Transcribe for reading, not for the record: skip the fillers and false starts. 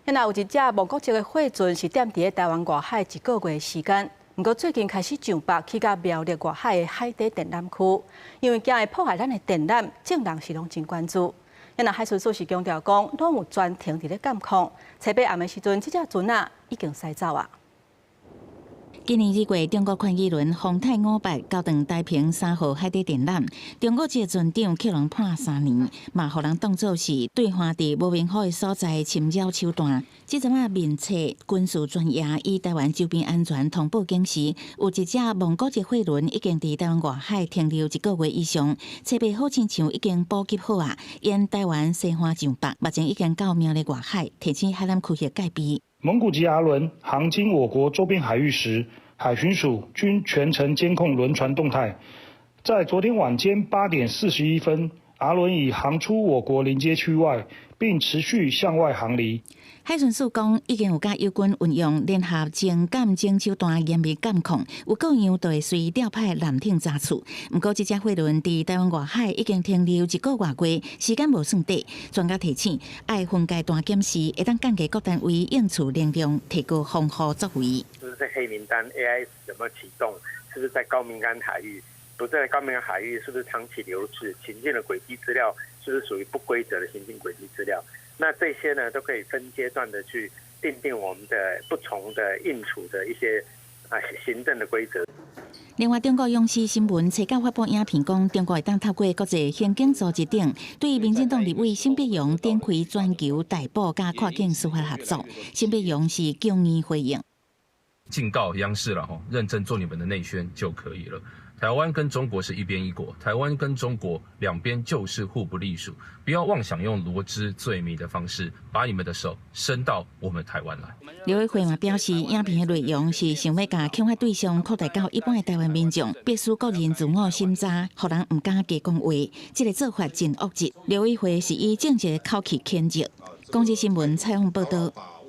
现在有一只无国籍的货船是踮伫台湾外海1个月的时间，不过最近开始上北去到苗栗外海的海底电缆区，因为惊会破坏咱的电缆，众人是拢真关注。现在海巡署是强调讲，拢有专停伫咧监控，彩白暗的时阵，这只船啊已经驶走啊。 今年2月，中国宽基轮丰泰58交断台屏3号海底电缆，中国籍船长扣人判3年，嘛，互人当作是对岸伫无明好的所在侵扰手段。即阵啊，面册军事专业以台湾周边安全通报警时，有一只蒙古籍货轮已经伫台湾外海停留1个月以上，设备好亲像已经补给好啊，沿台湾西岸上北，目前已经到苗栗外海，提醒海南区域戒备。 蒙古籍阿轮航经我国周边海域时，海巡署均全程监控轮船动态。在昨天晚间8点41分，阿轮已航出我国临街区外，并持续向外航离。 海巡署讲，已经有甲友军运用联合情感侦手段严密监控，有各样就会随调派舰艇查处。不过，这只货轮伫台湾外海已经停留1个月过，时间无算短。专家提醒，爱分阶段检视，会当降低各单位应处能量，提高防护作为。就是在黑名单 AIS 有没有启动？是不是在高敏感海域？不在高敏感海域，是不是长期留置？行进的轨迹资料是不是属于不规则的行进轨迹资料？ 那这些呢，都可以分阶段的去订定我们的不同的应处的一些行政的规则。另外，中国央视新闻初稿发布影片讲，中国会当透过国际刑警组织等，对民进党立委沈碧荣展开全球逮捕加跨境司法合作。沈碧荣是强硬回应，警告央视了认真做你们的内宣就可以了。 台湾跟中国是一边一国，台湾跟中国两边就是互不隶属，不要妄想用罗织罪迷的方式把你们的手伸到我们台湾来。刘伟辉嘛表示，影片的内容是想要把侵害对象扩大到一般的台湾民众，必须个人自我审查，让人唔敢加讲话，这个做法真恶质。刘伟辉是以正直的口气谴责。公司新闻采访报道。